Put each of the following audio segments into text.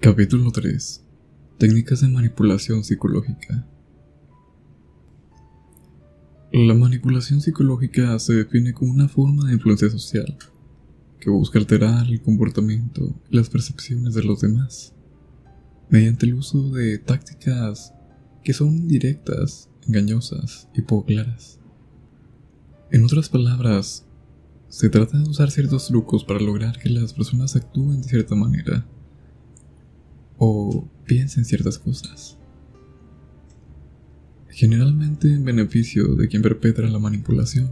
Capítulo 3. Técnicas de manipulación psicológica. La manipulación psicológica se define como una forma de influencia social que busca alterar el comportamiento y las percepciones de los demás mediante el uso de tácticas que son indirectas, engañosas y poco claras. En otras palabras, se trata de usar ciertos trucos para lograr que las personas actúen de cierta manera o piensen ciertas cosas, generalmente en beneficio de quien perpetra la manipulación.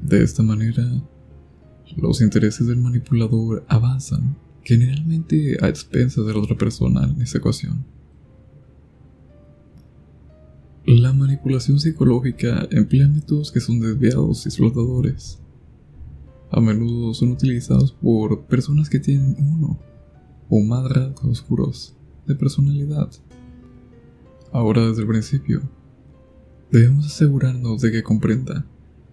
De esta manera, los intereses del manipulador avanzan, generalmente a expensas de la otra persona en esa ecuación. La manipulación psicológica emplea métodos que son desviados y explotadores. A menudo son utilizados por personas que tienen uno o más rasgos oscuros de personalidad. Ahora, desde el principio, debemos asegurarnos de que comprenda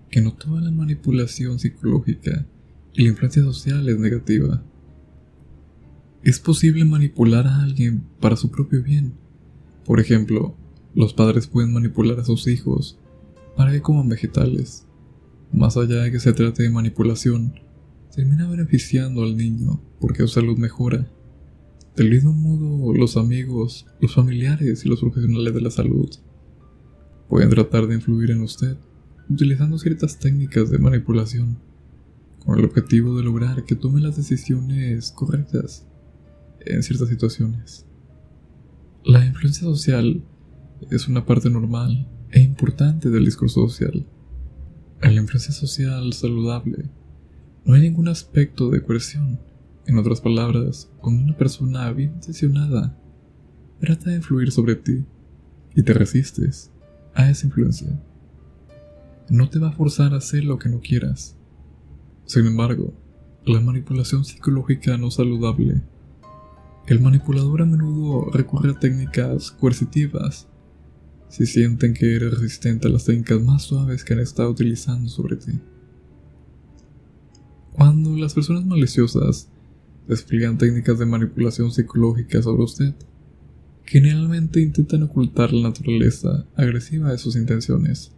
que no toda la manipulación psicológica y la influencia social es negativa. Es posible manipular a alguien para su propio bien. Por ejemplo, los padres pueden manipular a sus hijos para que coman vegetales. Más allá de que se trate de manipulación, termina beneficiando al niño porque su salud mejora. Del mismo modo, los amigos, los familiares y los profesionales de la salud pueden tratar de influir en usted utilizando ciertas técnicas de manipulación con el objetivo de lograr que tome las decisiones correctas en ciertas situaciones. La influencia social es una parte normal e importante del discurso social. En la influencia social saludable no hay ningún aspecto de coerción. En otras palabras, cuando una persona bien intencionada trata de influir sobre ti y te resistes a esa influencia, no te va a forzar a hacer lo que no quieras. Sin embargo, la manipulación psicológica no saludable, el manipulador a menudo recurre a técnicas coercitivas si sienten que eres resistente a las técnicas más suaves que han estado utilizando sobre ti. Cuando las personas maliciosas despliegan técnicas de manipulación psicológica sobre usted, generalmente intentan ocultar la naturaleza agresiva de sus intenciones,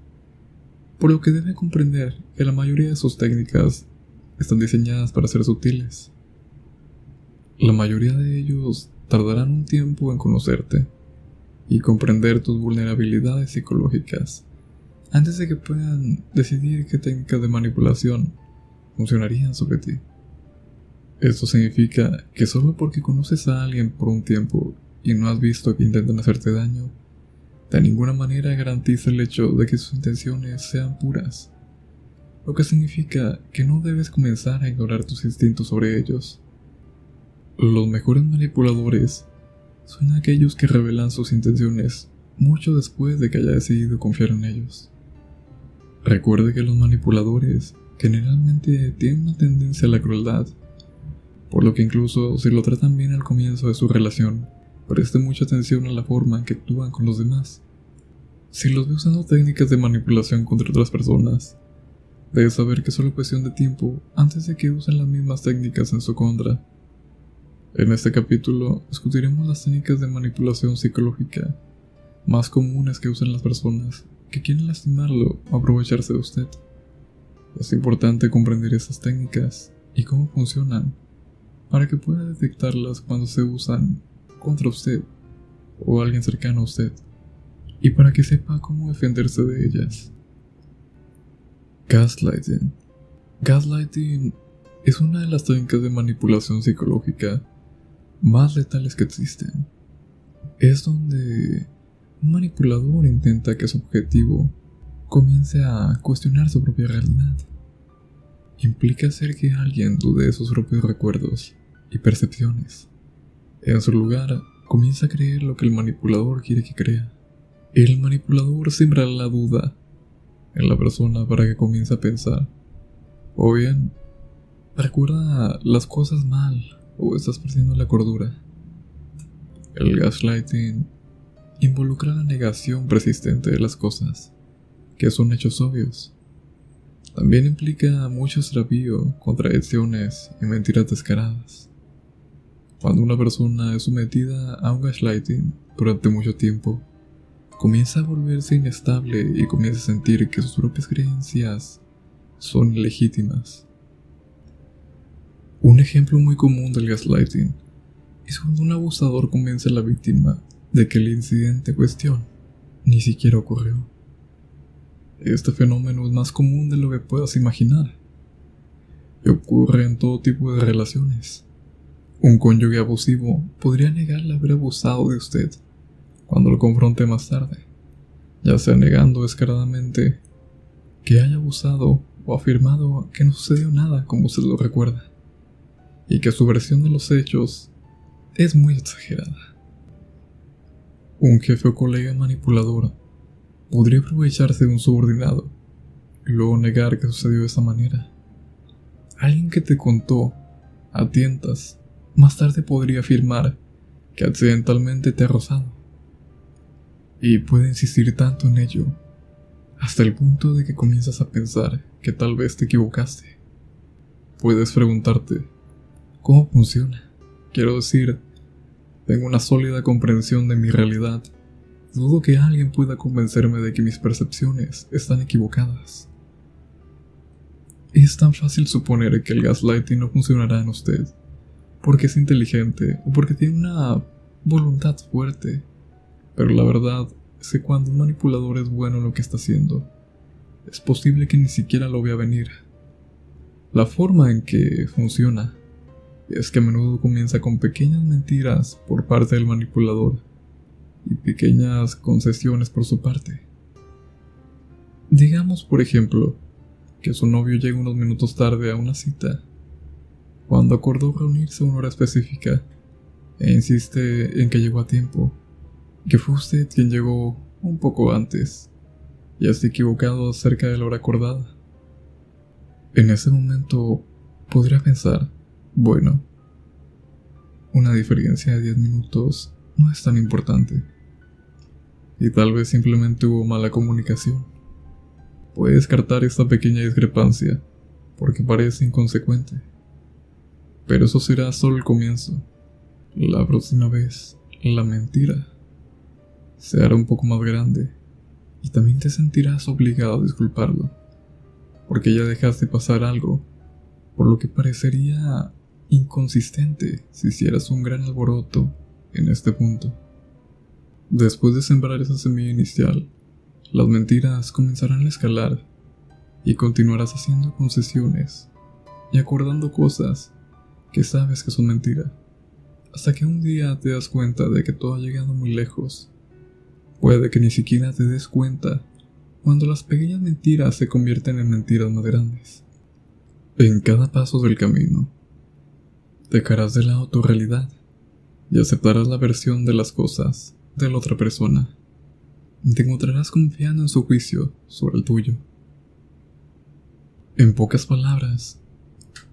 por lo que debe comprender que la mayoría de sus técnicas están diseñadas para ser sutiles. La mayoría de ellos tardarán un tiempo en conocerte y comprender tus vulnerabilidades psicológicas antes de que puedan decidir qué técnicas de manipulación funcionarían sobre ti. Esto significa que solo porque conoces a alguien por un tiempo y no has visto que intentan hacerte daño, de ninguna manera garantiza el hecho de que sus intenciones sean puras, lo que significa que no debes comenzar a ignorar tus instintos sobre ellos. Los mejores manipuladores son aquellos que revelan sus intenciones mucho después de que haya decidido confiar en ellos. Recuerde que los manipuladores generalmente tienen una tendencia a la crueldad, por lo que incluso si lo tratan bien al comienzo de su relación, preste mucha atención a la forma en que actúan con los demás. Si los ve usando técnicas de manipulación contra otras personas, debe saber que es solo cuestión de tiempo antes de que usen las mismas técnicas en su contra. En este capítulo discutiremos las técnicas de manipulación psicológica más comunes que usan las personas que quieren lastimarlo o aprovecharse de usted. Es importante comprender estas técnicas y cómo funcionan para que pueda detectarlas cuando se usan contra usted o alguien cercano a usted, y para que sepa cómo defenderse de ellas. Gaslighting. Gaslighting es una de las técnicas de manipulación psicológica más letales que existen. Es donde un manipulador intenta que su objetivo comience a cuestionar su propia realidad. Implica hacer que alguien dude de sus propios recuerdos y percepciones. En su lugar, comienza a creer lo que el manipulador quiere que crea. El manipulador sembrará la duda en la persona para que comience a pensar: o bien, recuerda las cosas mal, o estás perdiendo la cordura. El gaslighting involucra la negación persistente de las cosas, que son hechos obvios. También implica mucho extravío, contradicciones y mentiras descaradas. Cuando una persona es sometida a un gaslighting durante mucho tiempo, comienza a volverse inestable y comienza a sentir que sus propias creencias son ilegítimas. Un ejemplo muy común del gaslighting es cuando un abusador convence a la víctima de que el incidente en cuestión ni siquiera ocurrió. Este fenómeno es más común de lo que puedas imaginar y ocurre en todo tipo de relaciones. Un cónyuge abusivo podría negarle haber abusado de usted cuando lo confronte más tarde, ya sea negando descaradamente que haya abusado o afirmado que no sucedió nada como usted lo recuerda, y que su versión de los hechos es muy exagerada. Un jefe o colega manipulador podría aprovecharse de un subordinado y luego negar que sucedió de esa manera. Alguien que te contó a tientas más tarde podría afirmar que accidentalmente te ha rozado, y puede insistir tanto en ello hasta el punto de que comienzas a pensar que tal vez te equivocaste. Puedes preguntarte, ¿cómo funciona? Quiero decir, tengo una sólida comprensión de mi realidad. Dudo que alguien pueda convencerme de que mis percepciones están equivocadas. Es tan fácil suponer que el gaslighting no funcionará en usted porque es inteligente o porque tiene una voluntad fuerte, pero la verdad es que cuando un manipulador es bueno en lo que está haciendo, es posible que ni siquiera lo vea venir. La forma en que funciona es que a menudo comienza con pequeñas mentiras por parte del manipulador y pequeñas concesiones por su parte. Digamos, por ejemplo, que su novio llega unos minutos tarde a una cita, cuando acordó reunirse a una hora específica, e insiste en que llegó a tiempo, que fue usted quien llegó un poco antes, y está equivocado acerca de la hora acordada. En ese momento podría pensar, bueno, una diferencia de 10 minutos no es tan importante, y tal vez simplemente hubo mala comunicación. Puede descartar esta pequeña discrepancia porque parece inconsecuente, pero eso será solo el comienzo. La próxima vez, la mentira se hará un poco más grande y también te sentirás obligado a disculparlo, porque ya dejaste pasar algo por lo que parecería inconsistente si hicieras un gran alboroto en este punto. Después de sembrar esa semilla inicial, las mentiras comenzarán a escalar y continuarás haciendo concesiones y acordando cosas que sabes que son mentira, hasta que un día te das cuenta de que todo ha llegado muy lejos. Puede que ni siquiera te des cuenta cuando las pequeñas mentiras se convierten en mentiras más grandes. En cada paso del camino, dejarás de lado tu realidad y aceptarás la versión de las cosas de la otra persona. Te encontrarás confiando en su juicio sobre el tuyo. En pocas palabras,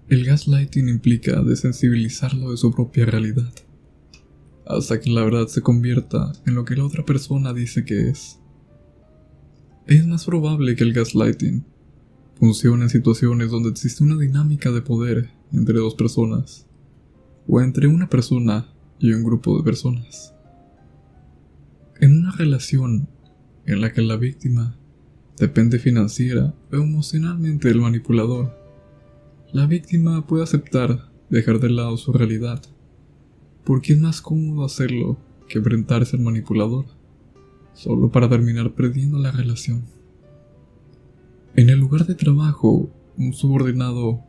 el gaslighting implica desensibilizarlo de su propia realidad, hasta que la verdad se convierta en lo que la otra persona dice que es. Es más probable que el gaslighting funcione en situaciones donde existe una dinámica de poder entre dos personas, o entre una persona y un grupo de personas. En una relación en la que la víctima depende financiera o emocionalmente del manipulador, la víctima puede aceptar dejar de lado su realidad, porque es más cómodo hacerlo que enfrentarse al manipulador, solo para terminar perdiendo la relación. En el lugar de trabajo, un subordinado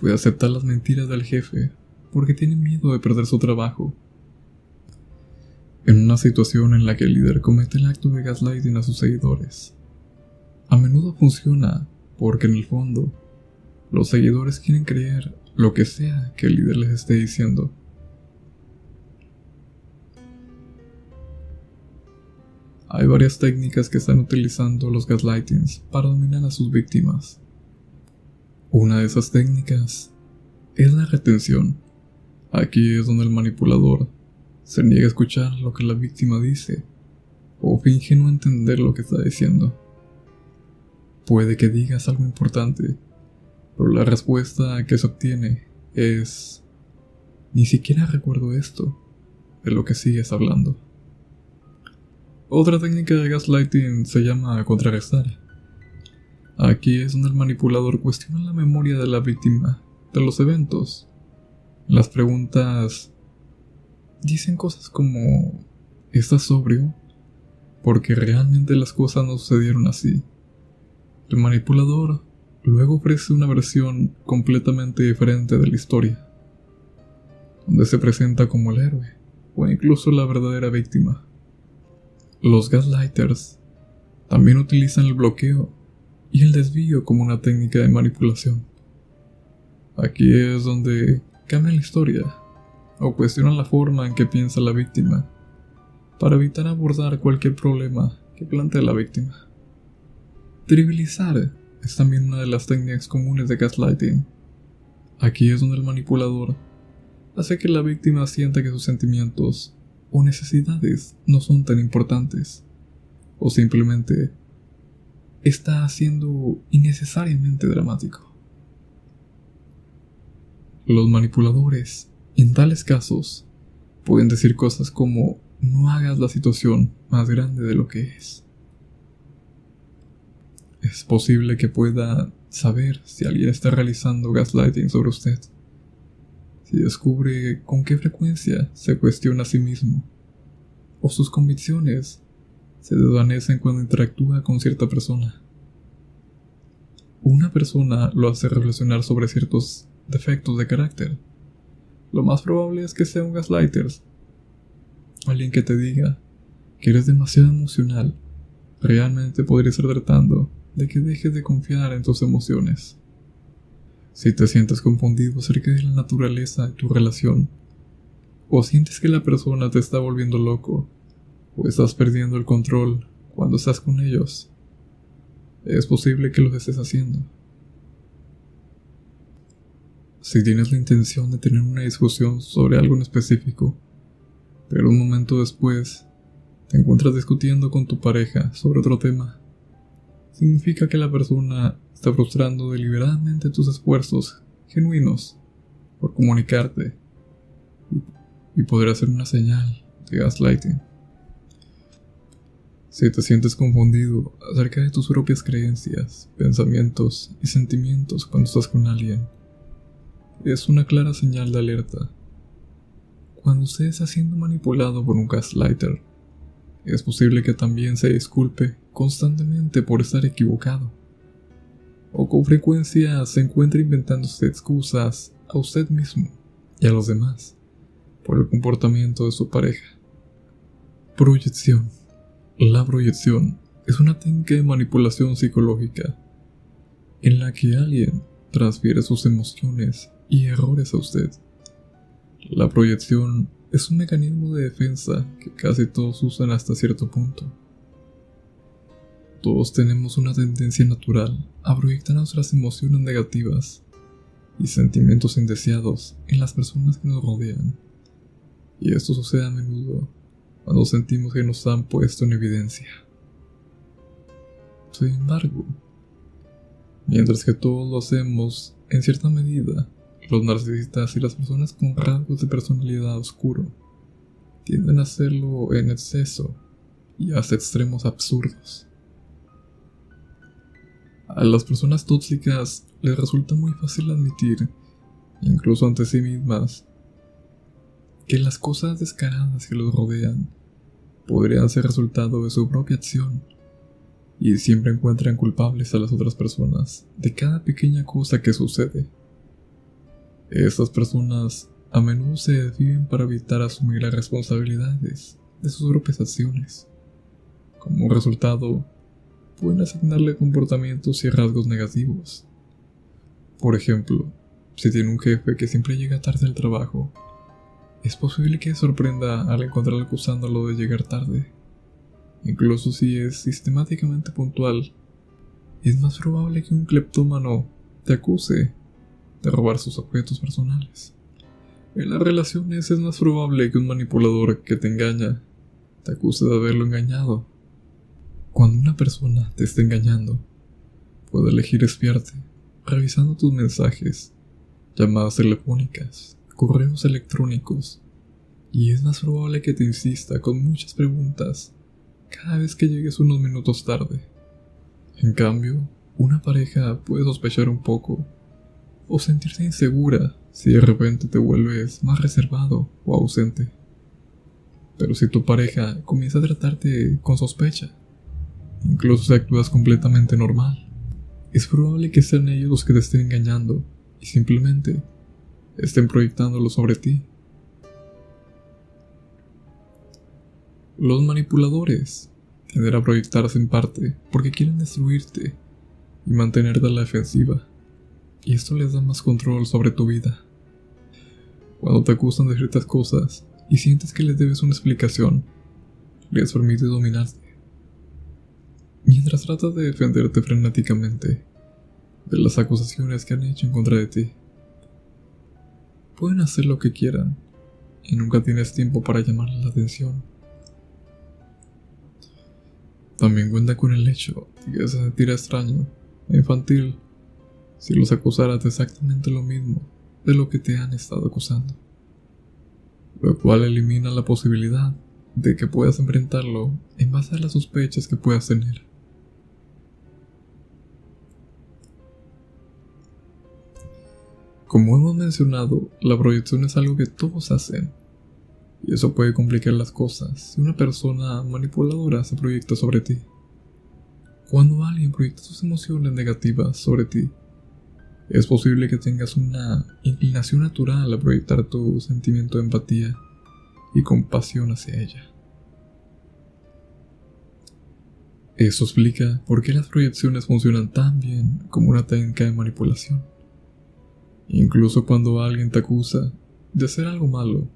puede aceptar las mentiras del jefe porque tiene miedo de perder su trabajo. En una situación en la que el líder comete el acto de gaslighting a sus seguidores, a menudo funciona porque en el fondo, los seguidores quieren creer lo que sea que el líder les esté diciendo. Hay varias técnicas que están utilizando los gaslightings para dominar a sus víctimas. Una de esas técnicas es la retención. Aquí es donde el manipulador se niega a escuchar lo que la víctima dice o finge no entender lo que está diciendo. Puede que digas algo importante, pero la respuesta que se obtiene es: Ni siquiera recuerdo esto, de lo que sigues hablando. Otra técnica de gaslighting se llama contrarrestar. Aquí es donde el manipulador cuestiona la memoria de la víctima de los eventos. Las preguntas dicen cosas como: ¿estás sobrio? Porque realmente las cosas no sucedieron así. El manipulador luego ofrece una versión completamente diferente de la historia, donde se presenta como el héroe o incluso la verdadera víctima. Los gaslighters también utilizan el bloqueo y el desvío como una técnica de manipulación. Aquí es donde cambian la historia o cuestionan la forma en que piensa la víctima para evitar abordar cualquier problema que plantea la víctima. Trivializar es también una de las técnicas comunes de gaslighting. Aquí es donde el manipulador hace que la víctima sienta que sus sentimientos o necesidades no son tan importantes, o simplemente está siendo innecesariamente dramático. Los manipuladores, en tales casos, pueden decir cosas como: no hagas la situación más grande de lo que es. Es posible que pueda saber si alguien está realizando gaslighting sobre usted, si descubre con qué frecuencia se cuestiona a sí mismo, o sus convicciones se desvanecen cuando interactúa con cierta persona. Una persona lo hace reflexionar sobre ciertos defectos de carácter. Lo más probable es que sea un gaslighter. Alguien que te diga que eres demasiado emocional realmente podría estar tratando de que dejes de confiar en tus emociones. Si te sientes confundido acerca de la naturaleza de tu relación, o sientes que la persona te está volviendo loco, o estás perdiendo el control cuando estás con ellos, es posible que lo estés haciendo. Si tienes la intención de tener una discusión sobre algo en específico, pero un momento después te encuentras discutiendo con tu pareja sobre otro tema, significa que la persona está frustrando deliberadamente tus esfuerzos genuinos por comunicarte y podría ser una señal de gaslighting. Si te sientes confundido acerca de tus propias creencias, pensamientos y sentimientos cuando estás con alguien, es una clara señal de alerta. Cuando usted está siendo manipulado por un gaslighter, es posible que también se disculpe constantemente por estar equivocado, o con frecuencia se encuentre inventándose excusas a usted mismo y a los demás por el comportamiento de su pareja. Proyección. La proyección es una técnica de manipulación psicológica en la que alguien transfiere sus emociones y errores a usted. La proyección es un mecanismo de defensa que casi todos usan hasta cierto punto. Todos tenemos una tendencia natural a proyectar nuestras emociones negativas y sentimientos indeseados en las personas que nos rodean, y esto sucede a menudo cuando sentimos que nos han puesto en evidencia. Sin embargo, mientras que todos lo hacemos en cierta medida, los narcisistas y las personas con rasgos de personalidad oscuro tienden a hacerlo en exceso y hasta extremos absurdos. A las personas tóxicas les resulta muy fácil admitir, incluso ante sí mismas, que las cosas descaradas que los rodean podrían ser resultado de su propia acción, y siempre encuentran culpables a las otras personas de cada pequeña cosa que sucede. Estas personas a menudo se desviven para evitar asumir las responsabilidades de sus propias acciones. Como resultado, pueden asignarle comportamientos y rasgos negativos. Por ejemplo, si tiene un jefe que siempre llega tarde al trabajo, es posible que sorprenda al encontrarlo acusándolo de llegar tarde. Incluso si es sistemáticamente puntual, es más probable que un cleptómano te acuse de robar sus objetos personales. En las relaciones es más probable que un manipulador que te engaña te acuse de haberlo engañado. Cuando una persona te está engañando, puede elegir espiarte, revisando tus mensajes, llamadas telefónicas, correos electrónicos, y es más probable que te insista con muchas preguntas cada vez que llegues unos minutos tarde. En cambio, una pareja puede sospechar un poco o sentirse insegura si de repente te vuelves más reservado o ausente. Pero si tu pareja comienza a tratarte con sospecha, incluso si actúas completamente normal, es probable que sean ellos los que te estén engañando y simplemente estén proyectándolo sobre ti. Los manipuladores tienden a proyectarse en parte porque quieren destruirte y mantenerte a la defensiva, y esto les da más control sobre tu vida. Cuando te acusan de ciertas cosas y sientes que les debes una explicación, les permite dominarte. Mientras tratas de defenderte frenéticamente de las acusaciones que han hecho en contra de ti, pueden hacer lo que quieran y nunca tienes tiempo para llamarles la atención. También cuenta con el hecho de que se sentirá extraño e infantil si los acusaras de exactamente lo mismo de lo que te han estado acusando, lo cual elimina la posibilidad de que puedas enfrentarlo en base a las sospechas que puedas tener. Como hemos mencionado, la proyección es algo que todos hacen, y eso puede complicar las cosas si una persona manipuladora se proyecta sobre ti. Cuando alguien proyecta sus emociones negativas sobre ti, es posible que tengas una inclinación natural a proyectar tu sentimiento de empatía y compasión hacia ella. Eso explica por qué las proyecciones funcionan tan bien como una técnica de manipulación. Incluso cuando alguien te acusa de hacer algo malo,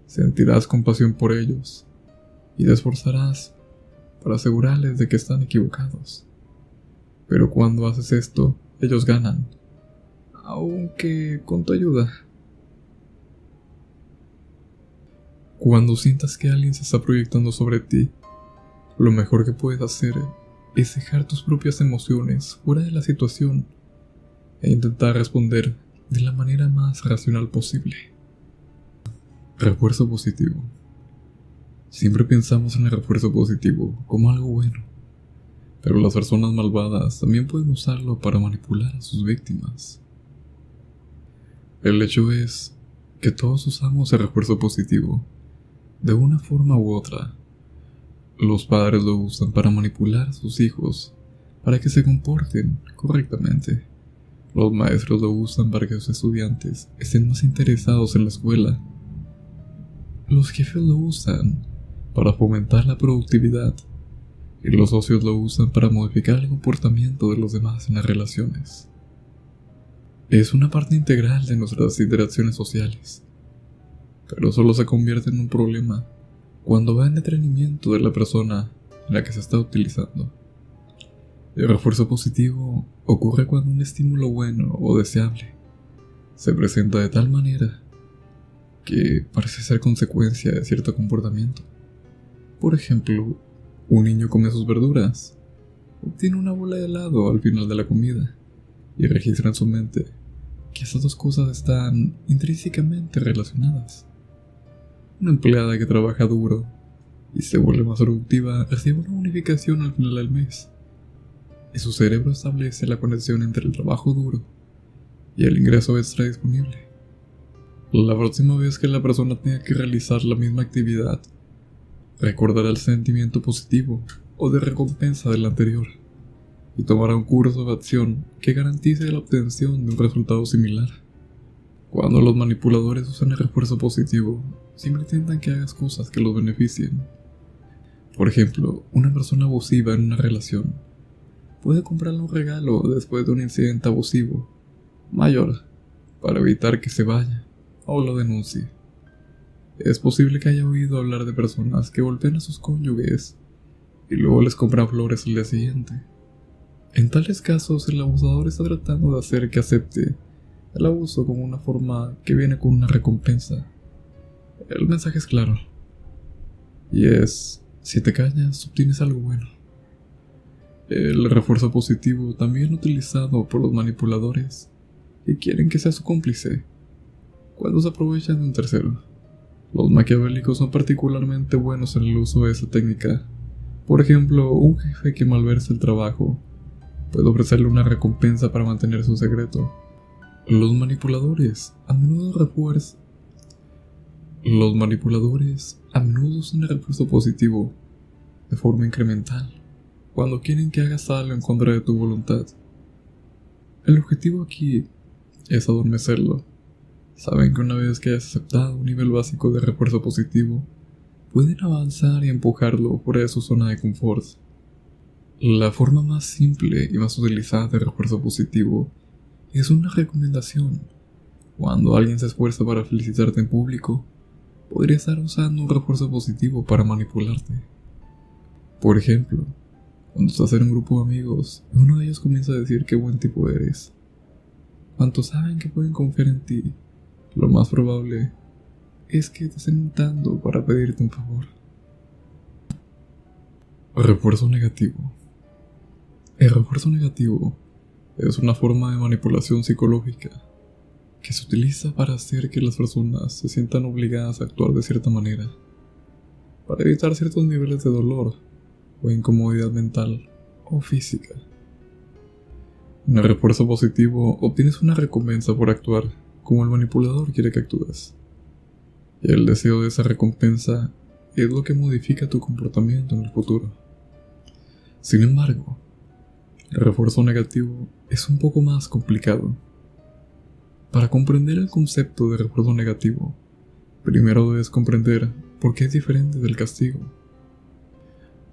sentirás compasión por ellos y te esforzarás para asegurarles de que están equivocados. Pero cuando haces esto, ellos ganan, aunque con tu ayuda. Cuando sientas que alguien se está proyectando sobre ti, lo mejor que puedes hacer es dejar tus propias emociones fuera de la situación e intentar responder de la manera más racional posible. Refuerzo positivo. Siempre pensamos en el refuerzo positivo como algo bueno, pero las personas malvadas también pueden usarlo para manipular a sus víctimas. El hecho es que todos usamos el refuerzo positivo de una forma u otra. Los padres lo usan para manipular a sus hijos para que se comporten correctamente. Los maestros lo usan para que sus estudiantes estén más interesados en la escuela. Los jefes lo usan para fomentar la productividad y los socios lo usan para modificar el comportamiento de los demás en las relaciones. Es una parte integral de nuestras interacciones sociales, pero solo se convierte en un problema cuando va en detrimento de la persona en la que se está utilizando. El refuerzo positivo ocurre cuando un estímulo bueno o deseable se presenta de tal manera que parece ser consecuencia de cierto comportamiento. Por ejemplo, un niño come sus verduras, obtiene una bola de helado al final de la comida y registra en su mente que esas dos cosas están intrínsecamente relacionadas. Una empleada que trabaja duro y se vuelve más productiva recibe una bonificación al final del mes, y su cerebro establece la conexión entre el trabajo duro y el ingreso extra disponible. La próxima vez que la persona tenga que realizar la misma actividad, recordará el sentimiento positivo o de recompensa del anterior y tomará un curso de acción que garantice la obtención de un resultado similar. Cuando los manipuladores usan el refuerzo positivo, siempre intentan que hagas cosas que los beneficien. Por ejemplo, una persona abusiva en una relación puede comprarle un regalo después de un incidente abusivo mayor para evitar que se vaya o lo denuncie. Es posible que haya oído hablar de personas que golpean a sus cónyuges y luego les compran flores al día siguiente. En tales casos, el abusador está tratando de hacer que acepte el abuso como una forma que viene con una recompensa. El mensaje es claro, y es: si te callas, obtienes algo bueno. El refuerzo positivo también utilizado por los manipuladores que quieren que seas su cómplice. cuando se aprovechan de un tercero. Los maquiavélicos son particularmente buenos en el uso de esa técnica. Por ejemplo, un jefe que malversa el trabajo puede ofrecerle una recompensa para mantener su secreto. Los manipuladores a menudo usan el refuerzo positivo de forma incremental cuando quieren que hagas algo en contra de tu voluntad. El objetivo aquí es adormecerlo. Saben que una vez que hayas aceptado un nivel básico de refuerzo positivo, pueden avanzar y empujarlo fuera de su zona de confort. La forma más simple y más utilizada de refuerzo positivo es una recomendación. Cuando alguien se esfuerza para felicitarte en público, podría estar usando un refuerzo positivo para manipularte. Por ejemplo, cuando estás en un grupo de amigos y uno de ellos comienza a decir qué buen tipo eres, cuantos saben que pueden confiar en ti, lo más probable es que te estén intentando para pedirte un favor. Refuerzo negativo. El refuerzo negativo es una forma de manipulación psicológica que se utiliza para hacer que las personas se sientan obligadas a actuar de cierta manera, para evitar ciertos niveles de dolor o incomodidad mental o física. En el refuerzo positivo obtienes una recompensa por actuar como el manipulador quiere que actúes, y el deseo de esa recompensa es lo que modifica tu comportamiento en el futuro. Sin embargo, el refuerzo negativo es un poco más complicado. Para comprender el concepto de refuerzo negativo, primero debes comprender por qué es diferente del castigo.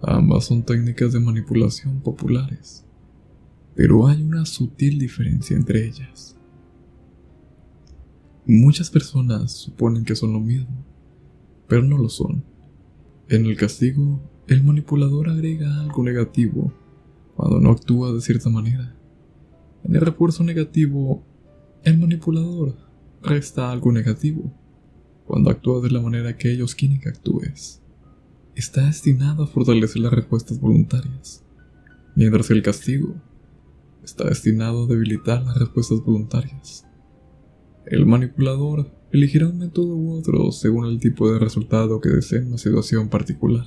Ambas son técnicas de manipulación populares, pero hay una sutil diferencia entre ellas. Muchas personas suponen que son lo mismo, pero no lo son. En el castigo, el manipulador agrega algo negativo cuando no actúa de cierta manera. En el refuerzo negativo, el manipulador resta algo negativo cuando actúa de la manera que ellos quieren que actúes. Está destinado a fortalecer las respuestas voluntarias, mientras que el castigo está destinado a debilitar las respuestas voluntarias. El manipulador elegirá un método u otro según el tipo de resultado que desee en una situación particular.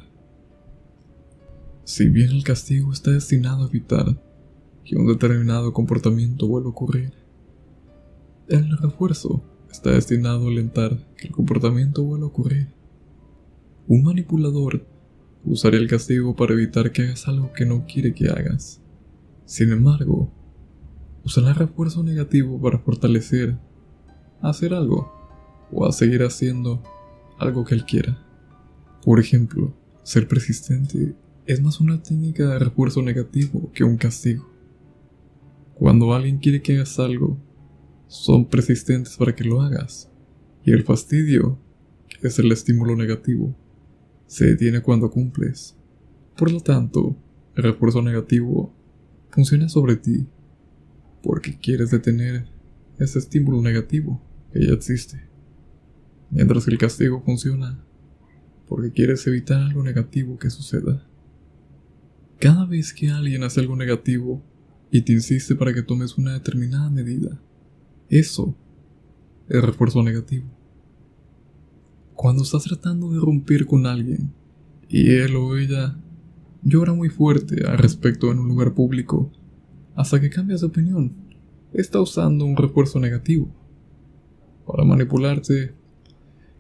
Si bien el castigo está destinado a evitar que un determinado comportamiento vuelva a ocurrir, el refuerzo está destinado a alentar que el comportamiento vuelva a ocurrir. Un manipulador usaría el castigo para evitar que hagas algo que no quiere que hagas. Sin embargo, usará el refuerzo negativo para fortalecer a hacer algo o a seguir haciendo algo que él quiera. Por ejemplo, ser persistente es más una técnica de refuerzo negativo que un castigo. Cuando alguien quiere que hagas algo, son persistentes para que lo hagas, y el fastidio, que es el estímulo negativo, se detiene cuando cumples. Por lo tanto, el refuerzo negativo funciona sobre ti porque quieres detener ese estímulo negativo que ya existe, mientras que el castigo funciona porque quieres evitar algo negativo que suceda. Cada vez que alguien hace algo negativo y te insiste para que tomes una determinada medida, eso es refuerzo negativo. Cuando estás tratando de romper con alguien y él o ella llora muy fuerte al respecto en un lugar público hasta que cambias de opinión, está usando un refuerzo negativo para manipularte.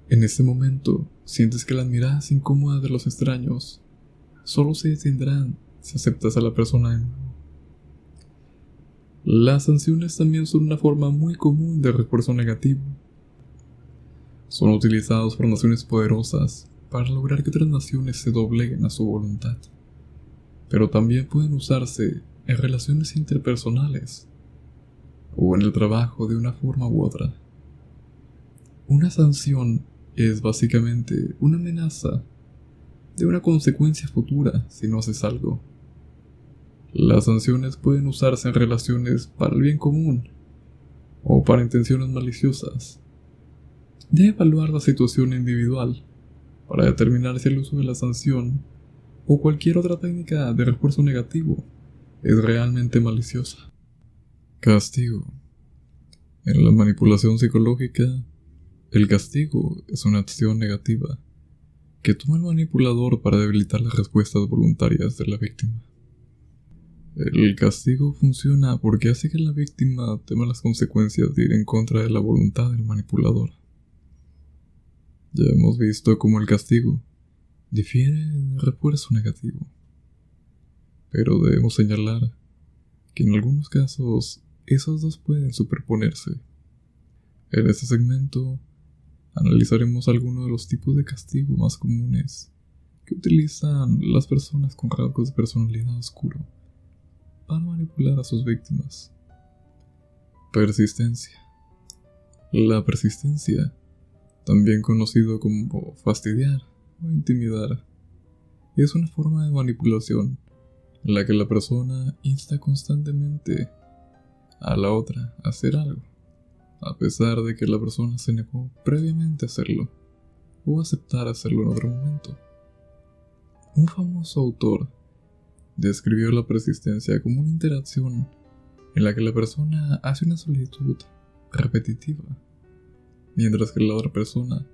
En ese momento sientes que las miradas incómodas de los extraños solo se detendrán si aceptas a la persona de nuevo. Las sanciones también son una forma muy común de refuerzo negativo. Son utilizados por naciones poderosas para lograr que otras naciones se dobleguen a su voluntad, pero también pueden usarse en relaciones interpersonales o en el trabajo de una forma u otra. Una sanción es básicamente una amenaza de una consecuencia futura si no haces algo. Las sanciones pueden usarse en relaciones para el bien común o para intenciones maliciosas. Debe evaluar la situación individual para determinar si el uso de la sanción o cualquier otra técnica de refuerzo negativo es realmente maliciosa. Castigo. En la manipulación psicológica, El castigo es una acción negativa que toma el manipulador para debilitar las respuestas voluntarias de la víctima. El castigo funciona porque hace que la víctima tema las consecuencias de ir en contra de la voluntad del manipulador. Ya hemos visto cómo el castigo difiere del refuerzo negativo, pero debemos señalar que en algunos casos esos dos pueden superponerse. En este segmento analizaremos algunos de los tipos de castigo más comunes que utilizan las personas con rasgos de personalidad oscuro para manipular a sus víctimas. Persistencia. La persistencia, también conocido como fastidiar o intimidar, es una forma de manipulación en la que la persona insta constantemente a la otra a hacer algo, a pesar de que la persona se negó previamente a hacerlo o aceptar hacerlo en otro momento. Un famoso autor describió la persistencia como una interacción en la que la persona hace una solicitud repetitiva, mientras que la otra persona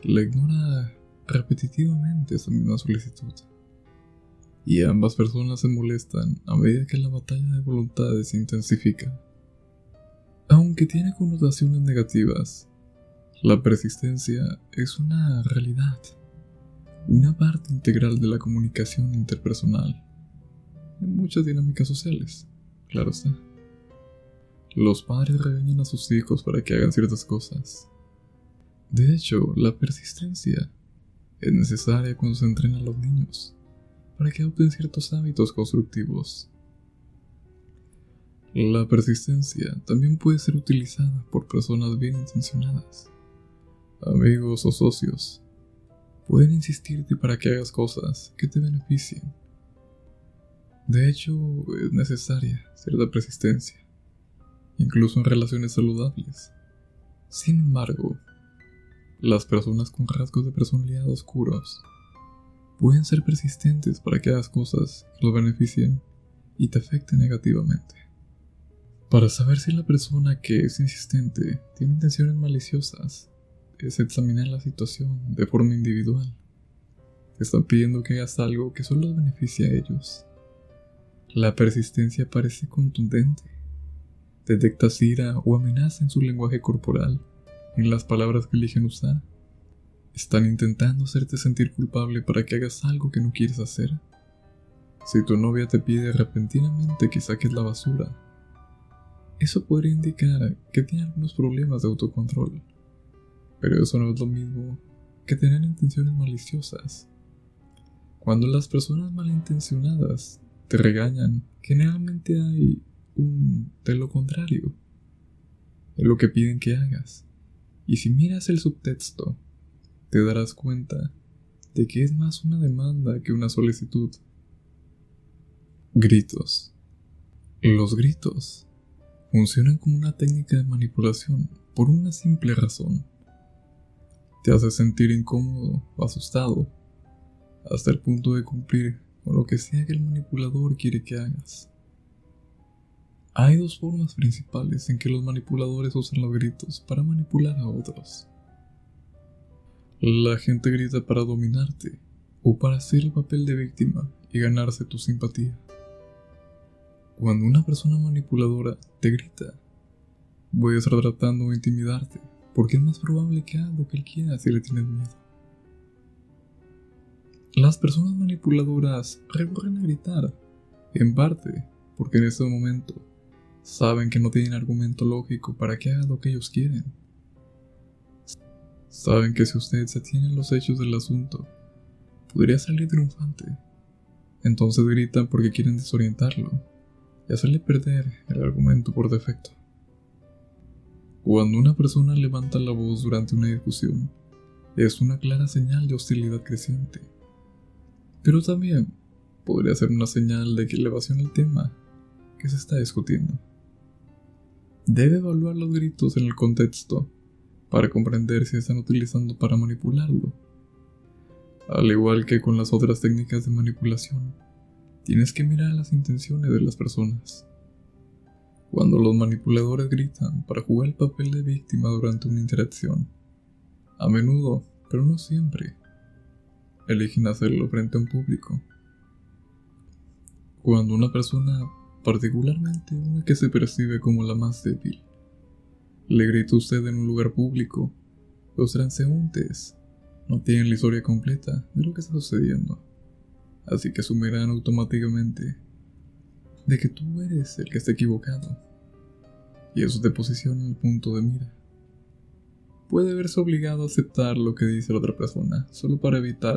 le ignora repetitivamente esa misma solicitud. Y ambas personas se molestan a medida que la batalla de voluntades se intensifica. Aunque tiene connotaciones negativas, la persistencia es una realidad, una parte integral de la comunicación interpersonal en muchas dinámicas sociales, claro está. Los padres regañan a sus hijos para que hagan ciertas cosas. De hecho, la persistencia es necesaria cuando se entrena a los niños para que adopten ciertos hábitos constructivos. La persistencia también puede ser utilizada por personas bien intencionadas. Amigos o socios pueden insistirte para que hagas cosas que te beneficien. De hecho, es necesaria cierta persistencia, incluso en relaciones saludables. Sin embargo, las personas con rasgos de personalidad oscuros pueden ser persistentes para que hagas cosas que los beneficien y te afecten negativamente. Para saber si la persona que es insistente tiene intenciones maliciosas, es examinar la situación de forma individual. Te están pidiendo que hagas algo que solo los beneficia a ellos. La persistencia parece contundente. Detectas ira o amenaza en su lenguaje corporal, en las palabras que eligen usar. Están intentando hacerte sentir culpable para que hagas algo que no quieres hacer. Si tu novia te pide repentinamente que saques la basura, eso podría indicar que tiene algunos problemas de autocontrol. Pero eso no es lo mismo que tener intenciones maliciosas. Cuando las personas malintencionadas te regañan, generalmente hay de lo contrario, de lo que piden que hagas. Y si miras el subtexto, te darás cuenta de que es más una demanda que una solicitud. Gritos. Los gritos funcionan como una técnica de manipulación por una simple razón. Te hace sentir incómodo o asustado, hasta el punto de cumplir con lo que sea que el manipulador quiere que hagas. Hay dos formas principales en que los manipuladores usan los gritos para manipular a otros. La gente grita para dominarte o para hacer el papel de víctima y ganarse tu simpatía. Cuando una persona manipuladora te grita, puede estar tratando de intimidarte, porque es más probable que haga lo que él quiera si le tienes miedo. Las personas manipuladoras recurren a gritar, en parte porque en ese momento saben que no tienen argumento lógico para que haga lo que ellos quieren. Saben que si usted se atiene a los hechos del asunto, podría salir triunfante. Entonces gritan porque quieren desorientarlo y hacerle perder el argumento por defecto. Cuando una persona levanta la voz durante una discusión, es una clara señal de hostilidad creciente. Pero también podría ser una señal de que elevación el tema que se está discutiendo. Debe evaluar los gritos en el contexto para comprender si están utilizando para manipularlo. Al igual que con las otras técnicas de manipulación, tienes que mirar las intenciones de las personas. Cuando los manipuladores gritan para jugar el papel de víctima durante una interacción, A menudo, pero no siempre, eligen hacerlo frente a un público. Cuando una persona, particularmente una que se percibe como la más débil, le grita a usted en un lugar público, los transeúntes no tienen la historia completa de lo que está sucediendo, así que asumirán automáticamente de que tú eres el que está equivocado, y eso te posiciona en el punto de mira. Puede verse obligado a aceptar lo que dice la otra persona solo para evitar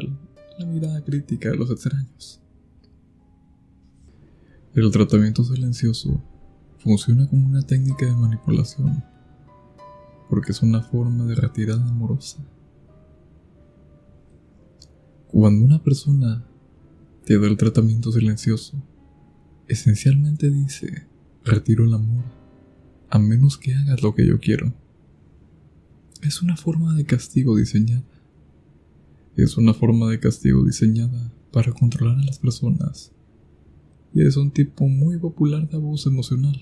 la mirada crítica de los extraños. El tratamiento silencioso funciona como una técnica de manipulación, porque es una forma de retirada amorosa. Cuando una persona te da el tratamiento silencioso, esencialmente dice: retiro el amor, a menos que hagas lo que yo quiero. Es una forma de castigo diseñada. Es una forma de castigo diseñada para controlar a las personas. Y es un tipo muy popular de abuso emocional.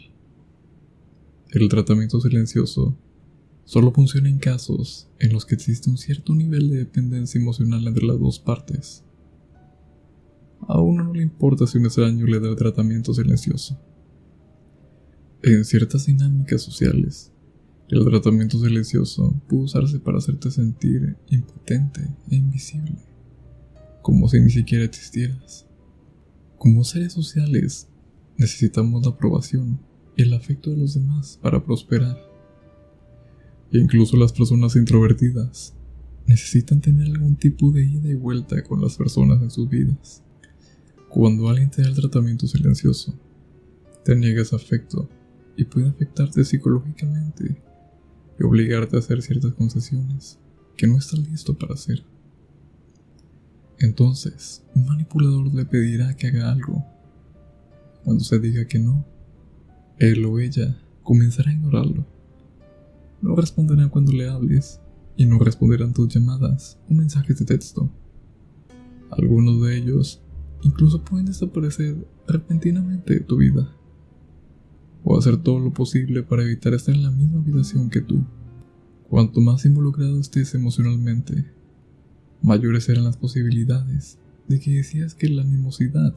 El tratamiento silencioso solo funciona en casos en los que existe un cierto nivel de dependencia emocional entre las dos partes. A uno no le importa si un extraño le da el tratamiento silencioso. En ciertas dinámicas sociales, el tratamiento silencioso puede usarse para hacerte sentir impotente e invisible, como si ni siquiera existieras. Como seres sociales, necesitamos la aprobación y el afecto de los demás para prosperar. E incluso las personas introvertidas necesitan tener algún tipo de ida y vuelta con las personas en sus vidas. Cuando alguien te da el tratamiento silencioso, te niega ese afecto y puede afectarte psicológicamente y obligarte a hacer ciertas concesiones que no estás listo para hacer. Entonces, un manipulador le pedirá que haga algo. Cuando se diga que no, él o ella comenzará a ignorarlo. No responderá cuando le hables y no responderán tus llamadas o mensajes de texto. Algunos de ellos incluso pueden desaparecer repentinamente de tu vida o hacer todo lo posible para evitar estar en la misma habitación que tú. Cuanto más involucrado estés emocionalmente, mayores serán las posibilidades de que decidas que la animosidad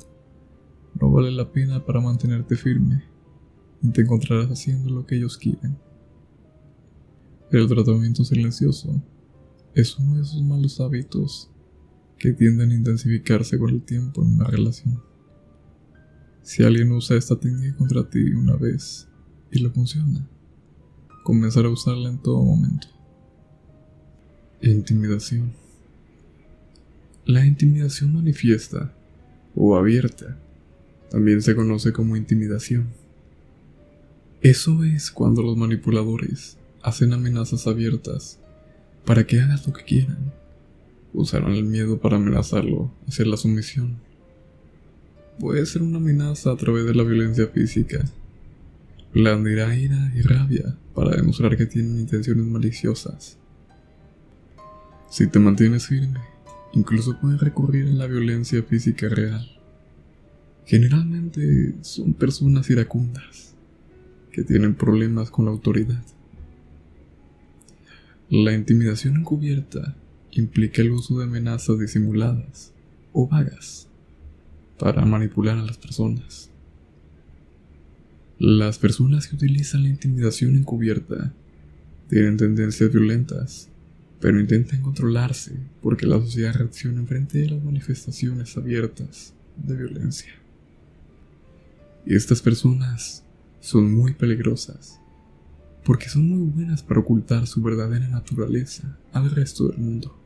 no vale la pena para mantenerte firme y te encontrarás haciendo lo que ellos quieren. El tratamiento silencioso es uno de esos malos hábitos que tienden a intensificarse con el tiempo en una relación. Si alguien usa esta técnica contra ti una vez y le funciona, comenzará a usarla en todo momento. Intimidación. La intimidación manifiesta o abierta también se conoce como intimidación. Eso es cuando los manipuladores hacen amenazas abiertas para que hagas lo que quieran. Usarán el miedo para amenazarlo hacia la sumisión. Puede ser una amenaza a través de la violencia física. Blandirá ira y rabia para demostrar que tienen intenciones maliciosas. Si te mantienes firme, incluso pueden recurrir a la violencia física real. Generalmente son personas iracundas que tienen problemas con la autoridad. La intimidación encubierta implica el uso de amenazas disimuladas o vagas para manipular a las personas. Las personas que utilizan la intimidación encubierta tienen tendencias violentas, pero intentan controlarse porque la sociedad reacciona frente a las manifestaciones abiertas de violencia. Y estas personas son muy peligrosas porque son muy buenas para ocultar su verdadera naturaleza al resto del mundo.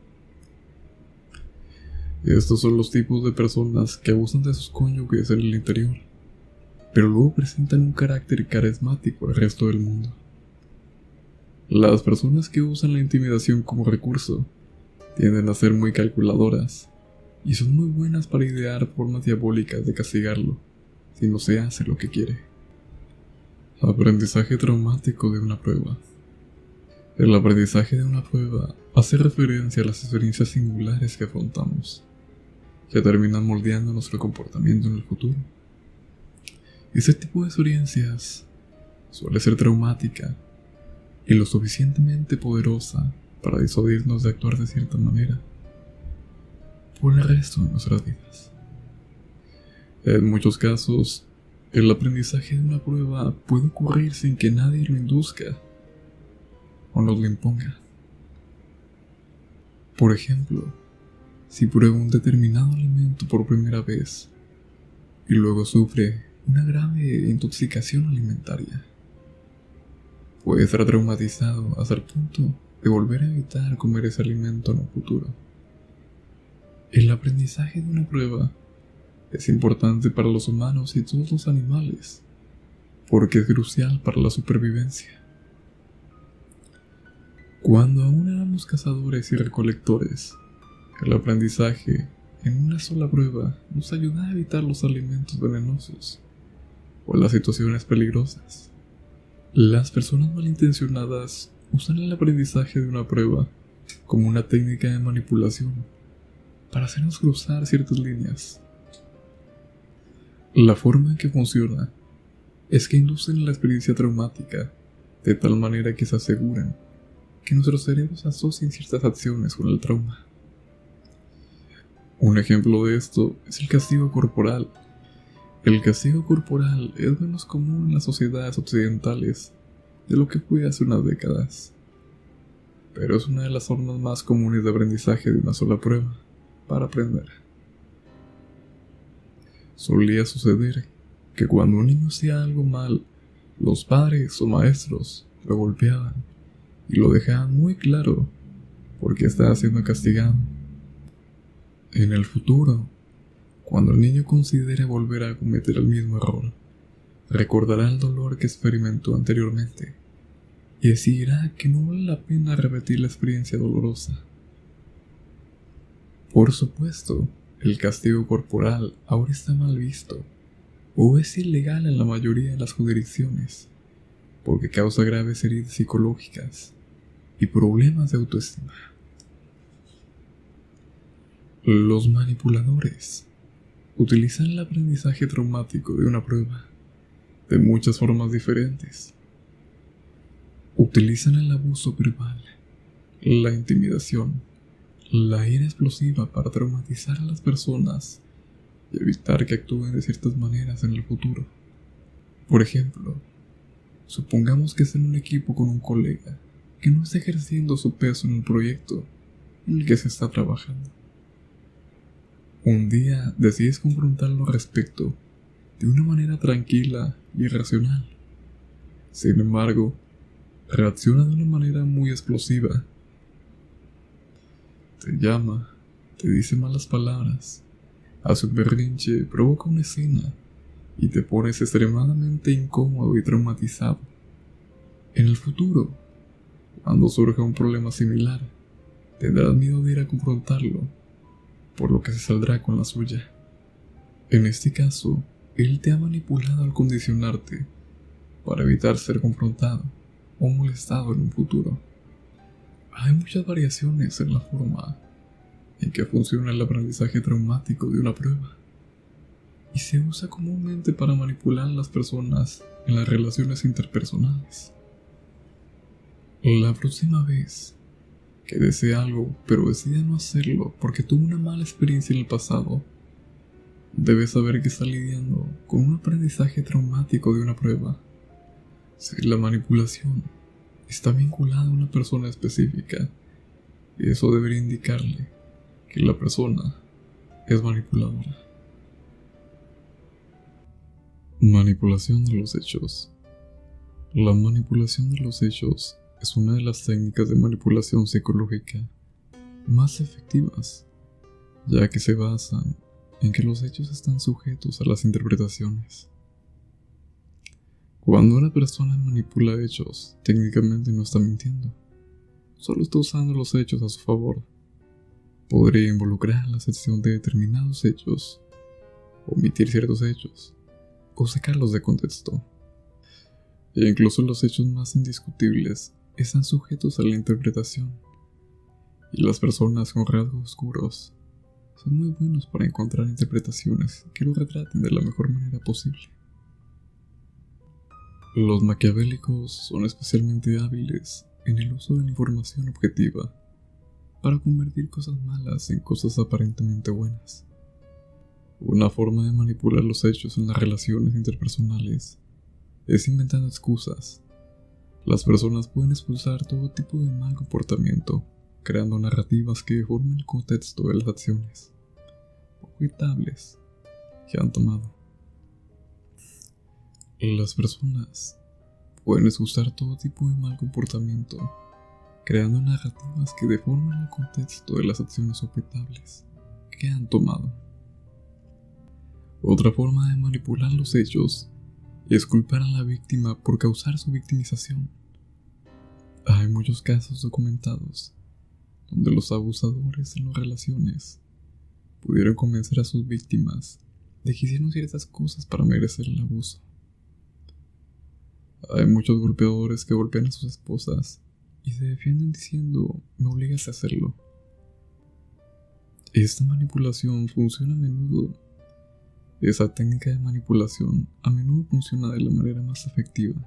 Estos son los tipos de personas que abusan de sus cónyuges en el interior, pero luego presentan un carácter carismático al resto del mundo. Las personas que usan la intimidación como recurso tienden a ser muy calculadoras y son muy buenas para idear formas diabólicas de castigarlo si no se hace lo que quiere. Aprendizaje traumático de una prueba. El aprendizaje de una prueba hace referencia a las experiencias singulares que afrontamos, que terminan moldeando nuestro comportamiento en el futuro. Este tipo de experiencias suele ser traumática y lo suficientemente poderosa para disuadirnos de actuar de cierta manera por el resto de nuestras vidas. En muchos casos, el aprendizaje de una prueba puede ocurrir sin que nadie lo induzca o nos lo imponga. Por ejemplo, si prueba un determinado alimento por primera vez y luego sufre una grave intoxicación alimentaria, puede estar traumatizado hasta el punto de volver a evitar comer ese alimento en un futuro. El aprendizaje de una prueba es importante para los humanos y todos los animales, porque es crucial para la supervivencia. Cuando aún éramos cazadores y recolectores, el aprendizaje en una sola prueba nos ayuda a evitar los alimentos venenosos o las situaciones peligrosas. Las personas malintencionadas usan el aprendizaje de una prueba como una técnica de manipulación para hacernos cruzar ciertas líneas. La forma en que funciona es que inducen la experiencia traumática de tal manera que se aseguran que nuestros cerebros asocien ciertas acciones con el trauma. Un ejemplo de esto es el castigo corporal. El castigo corporal es menos común en las sociedades occidentales de lo que fue hace unas décadas, pero es una de las formas más comunes de aprendizaje de una sola prueba para aprender. Solía suceder que cuando un niño hacía algo mal, los padres o maestros lo golpeaban y lo dejaban muy claro porque estaba siendo castigado. En el futuro, cuando el niño considere volver a cometer el mismo error, recordará el dolor que experimentó anteriormente y decidirá que no vale la pena repetir la experiencia dolorosa. Por supuesto, el castigo corporal ahora está mal visto o es ilegal en la mayoría de las jurisdicciones porque causa graves heridas psicológicas y problemas de autoestima. Los manipuladores utilizan el aprendizaje traumático de una prueba de muchas formas diferentes. Utilizan el abuso verbal, la intimidación, la ira explosiva para traumatizar a las personas y evitar que actúen de ciertas maneras en el futuro. Por ejemplo, supongamos que está en un equipo con un colega que no está ejerciendo su peso en el proyecto en el que se está trabajando. Un día decides confrontarlo al respecto de una manera tranquila y racional. Sin embargo, reacciona de una manera muy explosiva. Te llama, te dice malas palabras, hace un berrinche, provoca una escena y te pones extremadamente incómodo y traumatizado. En el futuro, cuando surja un problema similar, tendrás miedo de ir a confrontarlo, por lo que se saldrá con la suya. En este caso, él te ha manipulado al condicionarte para evitar ser confrontado o molestado en un futuro. Hay muchas variaciones en la forma en que funciona el aprendizaje traumático de una prueba y se usa comúnmente para manipular a las personas en las relaciones interpersonales. La próxima vez que desee algo pero decida no hacerlo porque tuvo una mala experiencia en el pasado, debes saber que está lidiando con un aprendizaje traumático de una prueba. Si la manipulación está vinculada a una persona específica, eso debería indicarle que la persona es manipuladora. Manipulación de los hechos. La manipulación de los hechos es una de las técnicas de manipulación psicológica más efectivas, ya que se basan en que los hechos están sujetos a las interpretaciones. Cuando una persona manipula hechos, técnicamente no está mintiendo, solo está usando los hechos a su favor. Podría involucrar la sección de determinados hechos, omitir ciertos hechos, o sacarlos de contexto. E incluso los hechos más indiscutibles están sujetos a la interpretación, y las personas con rasgos oscuros son muy buenos para encontrar interpretaciones que lo retraten de la mejor manera posible. Los maquiavélicos son especialmente hábiles en el uso de la información objetiva para convertir cosas malas en cosas aparentemente buenas. Una forma de manipular los hechos en las relaciones interpersonales es inventando excusas. Las personas pueden expulsar todo tipo de mal comportamiento, creando narrativas que deforman el contexto de las acciones objetables que han tomado. Las personas pueden excusar todo tipo de mal comportamiento, creando narrativas que deforman el contexto de las acciones objetables que han tomado. Otra forma de manipular los hechos es culpar a la víctima por causar su victimización. Hay muchos casos documentados donde los abusadores en las relaciones pudieron convencer a sus víctimas de que hicieron ciertas cosas para merecer el abuso. Hay muchos golpeadores que golpean a sus esposas y se defienden diciendo: me obligas a hacerlo. Esta manipulación funciona a menudo. Esa técnica de manipulación a menudo funciona de la manera más efectiva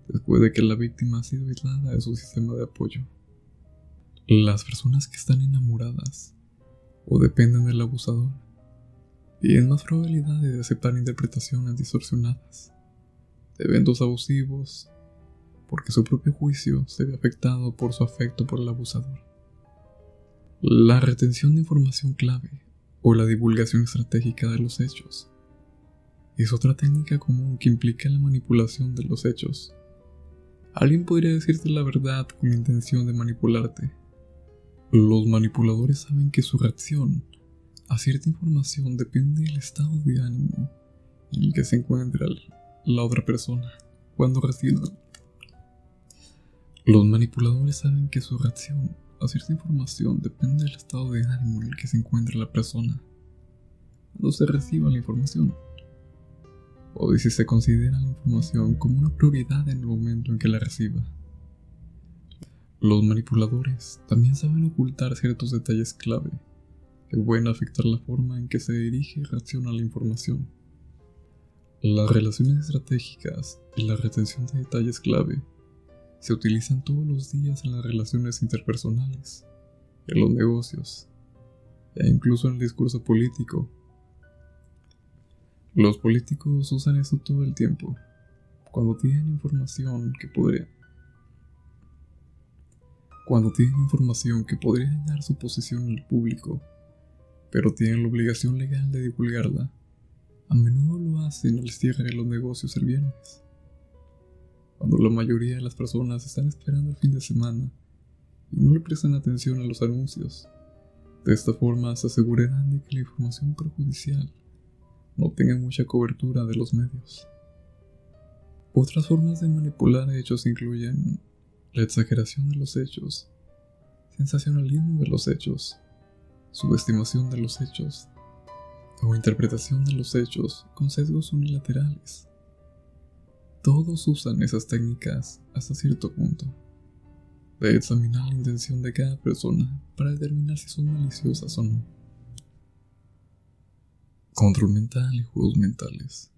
después de que la víctima ha sido aislada de su sistema de apoyo. Las personas que están enamoradas o dependen del abusador tienen más probabilidades de aceptar interpretaciones distorsionadas de eventos abusivos porque su propio juicio se ve afectado por su afecto por el abusador. La retención de información clave o la divulgación estratégica de los hechos es otra técnica común que implica la manipulación de los hechos. Alguien podría decirte la verdad con la intención de manipularte. Los manipuladores saben que su reacción a cierta información depende del estado de ánimo en el que se encuentra la otra persona cuando reciba. Los manipuladores saben que su reacción a cierta información depende del estado de ánimo en el que se encuentra la persona cuando se reciba la información, o de si se considera la información como una prioridad en el momento en que la reciba. Los manipuladores también saben ocultar ciertos detalles clave que pueden afectar la forma en que se dirige y reacciona a la información. Las relaciones estratégicas y la retención de detalles clave se utilizan todos los días en las relaciones interpersonales, en los negocios e incluso en el discurso político. Los políticos usan esto todo el tiempo, cuando tienen información que podría dañar su posición en el público, pero tienen la obligación legal de divulgarla. A menudo lo hacen al cierre de los negocios el viernes, cuando la mayoría de las personas están esperando el fin de semana y no le prestan atención a los anuncios. De esta forma se asegurarán de que la información perjudicial no tenga mucha cobertura de los medios. Otras formas de manipular hechos incluyen la exageración de los hechos, sensacionalismo de los hechos, subestimación de los hechos, o interpretación de los hechos con sesgos unilaterales. Todos usan esas técnicas hasta cierto punto, de examinar la intención de cada persona para determinar si son maliciosas o no. Control mental y juegos mentales.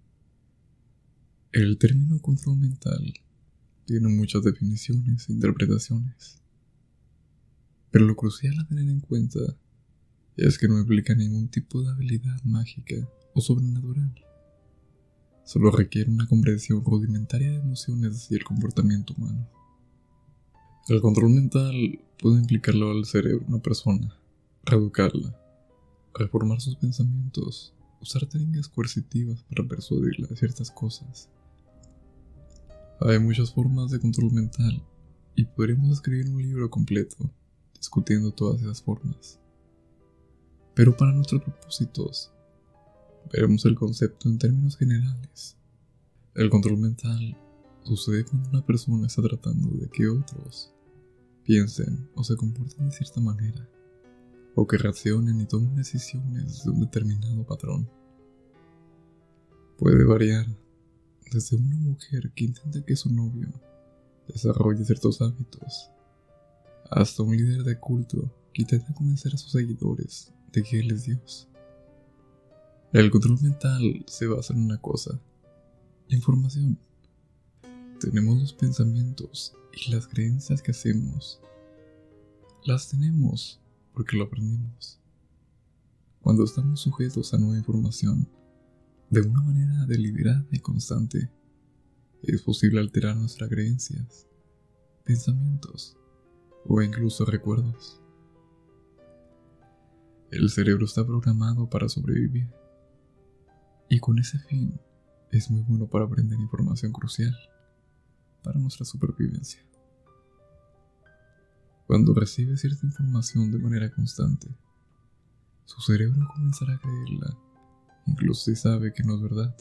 El término control mental tiene muchas definiciones e interpretaciones, pero lo crucial a tener en cuenta es que no implica ningún tipo de habilidad mágica o sobrenatural. Solo requiere una comprensión rudimentaria de emociones y el comportamiento humano. El control mental puede implicarlo al cerebro de una persona, reeducarla, reformar sus pensamientos, usar técnicas coercitivas para persuadirla de ciertas cosas. Hay muchas formas de control mental y podríamos escribir un libro completo discutiendo todas esas formas. Pero para nuestros propósitos, veremos el concepto en términos generales. El control mental sucede cuando una persona está tratando de que otros piensen o se comporten de cierta manera, o que reaccionen y tomen decisiones de un determinado patrón. Puede variar desde una mujer que intenta que su novio desarrolle ciertos hábitos, hasta un líder de culto que intenta convencer a sus seguidores de que él es Dios. El control mental se basa en una cosa: información. Tenemos los pensamientos y las creencias que hacemos. Las tenemos porque lo aprendimos. Cuando estamos sujetos a nueva información, de una manera deliberada y constante, es posible alterar nuestras creencias, pensamientos o incluso recuerdos. El cerebro está programado para sobrevivir, y con ese fin es muy bueno para aprender información crucial para nuestra supervivencia. Cuando recibe cierta información de manera constante, su cerebro comenzará a creerla, incluso si sabe que no es verdad.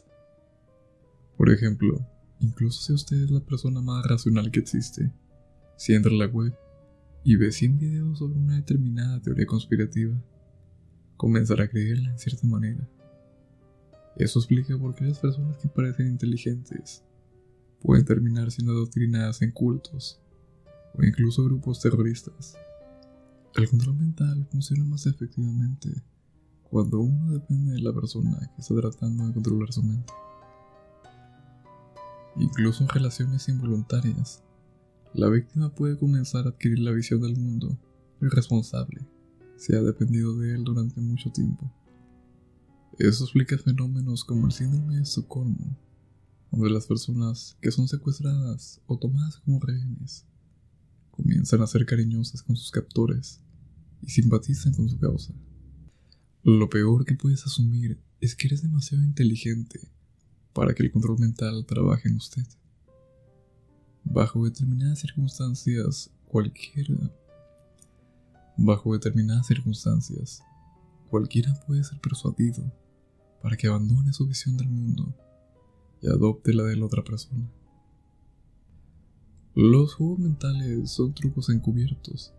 Por ejemplo, incluso si usted es la persona más racional que existe, si entra a la web y ve 100 videos sobre una determinada teoría conspirativa, comenzará a creerla en cierta manera. Eso explica por qué las personas que parecen inteligentes pueden terminar siendo adoctrinadas en cultos o incluso grupos terroristas. El control mental funciona más efectivamente cuando uno depende de la persona que está tratando de controlar su mente. Incluso en relaciones involuntarias, la víctima puede comenzar a adquirir la visión del mundo irresponsable si ha dependido de él durante mucho tiempo. Eso explica fenómenos como el síndrome de Estocolmo, donde las personas que son secuestradas o tomadas como rehenes comienzan a ser cariñosas con sus captores y simpatizan con su causa. Lo peor que puedes asumir es que eres demasiado inteligente para que el control mental trabaje en usted. Bajo determinadas circunstancias, cualquiera puede ser persuadido para que abandone su visión del mundo y adopte la de la otra persona. Los juegos mentales son trucos encubiertos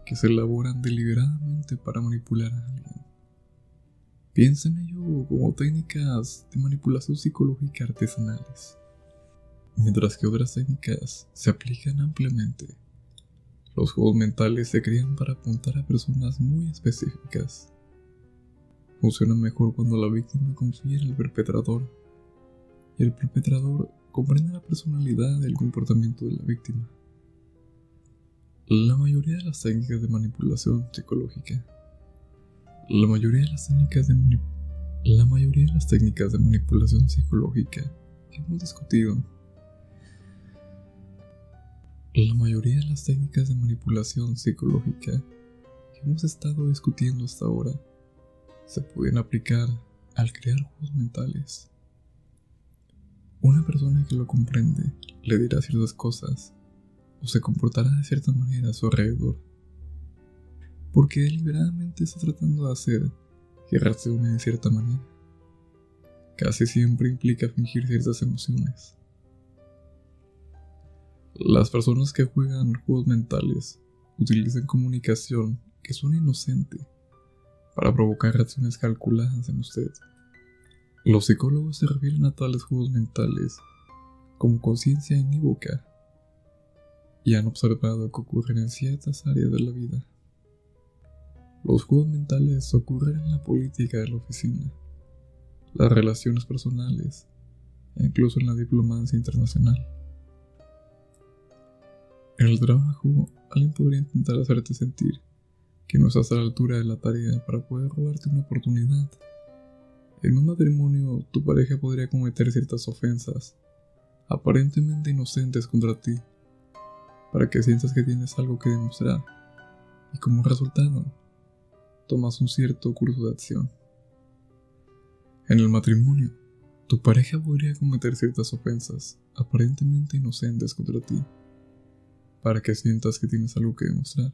que se elaboran deliberadamente para manipular a alguien. Piensa en ello como técnicas de manipulación psicológica artesanales, mientras que otras técnicas se aplican ampliamente. Los juegos mentales se crean para apuntar a personas muy específicas. Funcionan mejor cuando la víctima confía en el perpetrador y el perpetrador comprende la personalidad y el comportamiento de la víctima. La mayoría de las técnicas de manipulación psicológica La mayoría de las técnicas de manipulación psicológica que hemos discutido que hemos estado discutiendo hasta ahora se pueden aplicar al crear juegos mentales. Una persona que lo comprende le dirá ciertas cosas o se comportará de cierta manera a su alrededor, porque deliberadamente está tratando de hacer que reaccione de cierta manera. Casi siempre implica fingir ciertas emociones. Las personas que juegan juegos mentales utilizan comunicación que suena inocente para provocar reacciones calculadas en usted. Los psicólogos se refieren a tales juegos mentales como conciencia inívoca y han observado que ocurren en ciertas áreas de la vida. Los juegos mentales ocurren en la política de la oficina, las relaciones personales e incluso en la diplomacia internacional. En el trabajo, alguien podría intentar hacerte sentir que no estás a la altura de la tarea para poder robarte una oportunidad. En un matrimonio, tu pareja podría cometer ciertas ofensas aparentemente inocentes contra ti, para que sientas que tienes algo que demostrar, y como resultado, tomas un cierto curso de acción. En el matrimonio, tu pareja podría cometer ciertas ofensas aparentemente inocentes contra ti, para que sientas que tienes algo que demostrar,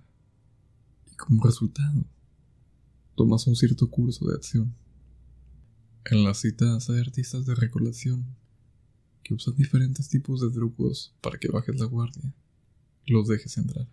y como resultado, tomas un cierto curso de acción. En las citas hay artistas de recolección que usan diferentes tipos de trucos para que bajes la guardia y los dejes entrar.